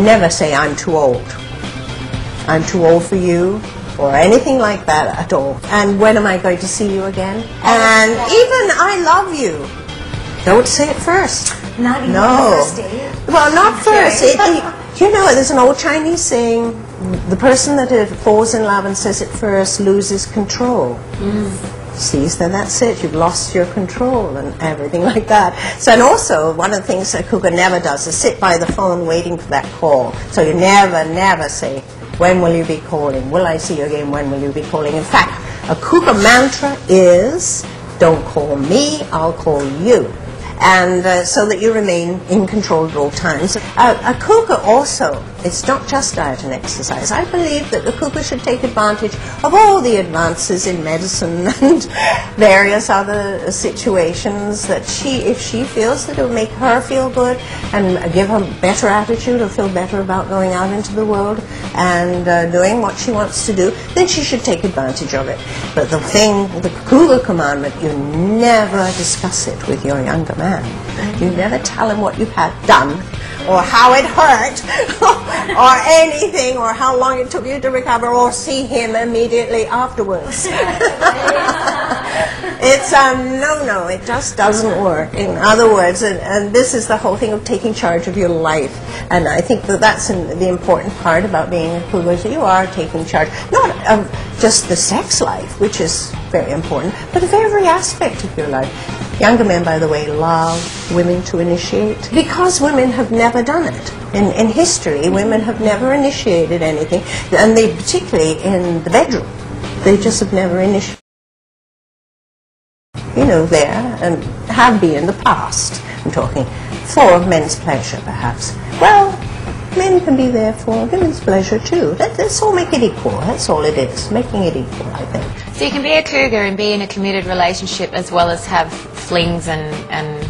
Never say, I'm too old. I'm too old for you, or anything like that at all. And when am I going to see you again? And even, I love you. Don't say it first. Not even no. the first date? Well, not first. You know, there's an old Chinese saying, the person that falls in love and says it first loses control. See, then that's it. You've lost your control and everything like that. So, and also, one of the things a cougar never does is sit by the phone waiting for that call. So you never say, when will you be calling? Will I see you again? When will you be calling? In fact, a cougar mantra is, don't call me, I'll call you. And so that you remain in control at all times. A cougar also, it's not just diet and exercise. I believe that the cougar should take advantage of all the advances in medicine and various other situations that if she feels that it will make her feel good and give her a better attitude or feel better about going out into the world and doing what she wants to do, then she should take advantage of it. But the cougar commandment, you never discuss it with your younger man. You never tell him what you've had done, or how it hurt, or anything, or how long it took you to recover, or see him immediately afterwards. It's no, it just doesn't work. In other words, and this is the whole thing of taking charge of your life. And I think that that's the important part about being a cougar, is you are taking charge, not of just the sex life, which is very important, but of every aspect of your life. Younger men, by the way, love women to initiate because women have never done it. In history, women have never initiated anything, and they, particularly in the bedroom, they just have never initiated. You know, there, and have been in the past, I'm talking, for men's pleasure, perhaps. Well, men can be there for women's pleasure, too. Let's all make it equal. That's all it is, making it equal, I think. So you can be a cougar and be in a committed relationship as well as have flings and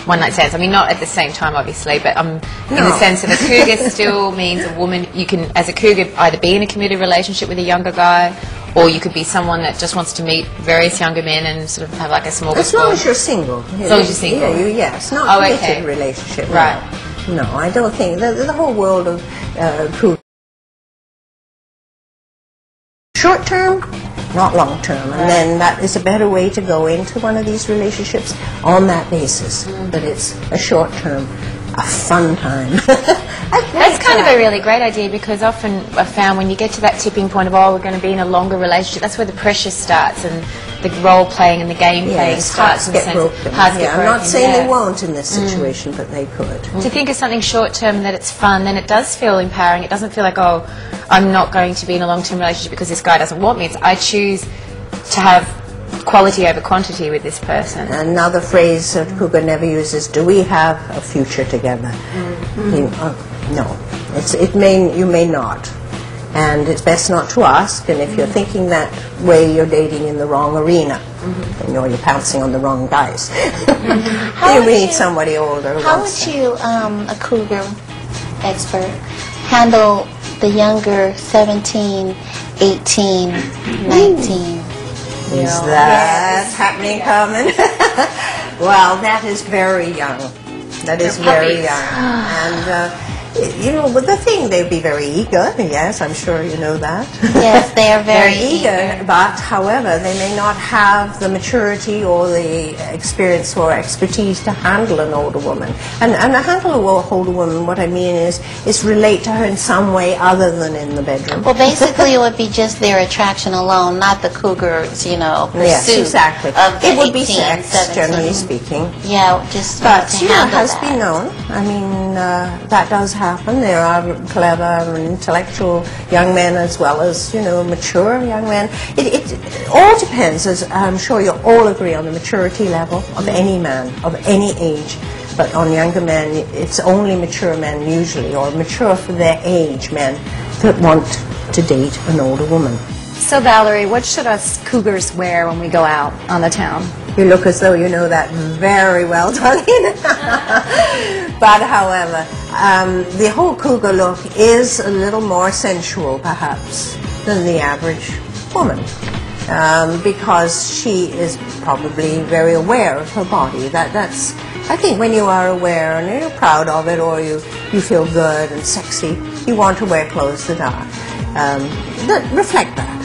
one-night stands. I mean, not at the same time, obviously, but in the sense of a cougar still means a woman, you can, as a cougar, either be in a committed relationship with a younger guy, or you could be someone that just wants to meet various younger men and sort of have like a smorgasbord. As long as you're single. As long as you're single. Yeah, yes, not a committed relationship. Right. No, I don't think. The whole world of cougars. Short term, not long term. And then that is a better way to go into one of these relationships on that basis. That it's a short term, a fun time. That's kind of a really great idea, because often I've found when you get to that tipping point of, oh, we're going to be in a longer relationship, that's where the pressure starts and the role playing and the game playing starts. Hearts get broken. I'm not saying they won't in this situation, but they could. To think of something short term and that it's fun, then it does feel empowering. It doesn't feel like, oh, I'm not going to be in a long term relationship because this guy doesn't want me. It's, I choose to have quality over quantity with this person. Another phrase that cougar never uses: do we have a future together? No, you may not, and it's best not to ask. And if you're thinking that way, you're dating in the wrong arena, and you're pouncing on the wrong guys. You need somebody older. How would you, a cougar expert, handle the younger 17, 18, 19? Is that happening, Carmen? Well, that is very young. That is very young. And, you know, but the thing, they'd be very eager. Yes, I'm sure you know that. Yes, they are very eager. But, however, they may not have the maturity or the experience or expertise to handle an older woman. And to handle an older woman, what I mean is relate to her in some way other than in the bedroom. Well, basically, it would be just their attraction alone, not the cougar's, you know, pursuit. Yes, exactly. Of it would 18, be sex, 17. generally speaking. Yeah, just but to you know, it handle has that. been known. I mean, that does happen. There are clever and intellectual young men as well as, you know, mature young men. It all depends, as I'm sure you'll all agree, on the maturity level of any man, of any age. But on younger men, it's only mature men usually, or mature for their age men, that want to date an older woman. So Valerie, what should us cougars wear when we go out on the town? You look as though you know that very well, darling. But however, the whole cougar look is a little more sensual, perhaps, than the average woman. Because she is probably very aware of her body. That's I think when you are aware and you're proud of it, or you feel good and sexy, you want to wear clothes that are that reflect that.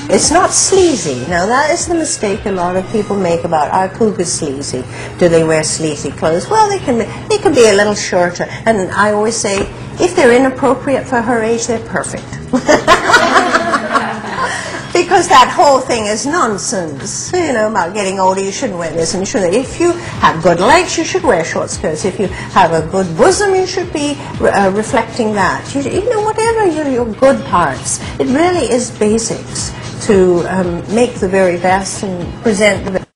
It's not sleazy. Now that is the mistake a lot of people make about, are cougars sleazy? Do they wear sleazy clothes? Well, they can be a little shorter. And I always say, if they're inappropriate for her age, they're perfect. Because that whole thing is nonsense, you know, about getting older, you shouldn't wear this and you shouldn't. If you have good legs, you should wear short skirts. If you have a good bosom, you should be reflecting that. You know, whatever your good parts. It really is basics to make the very best and present the best.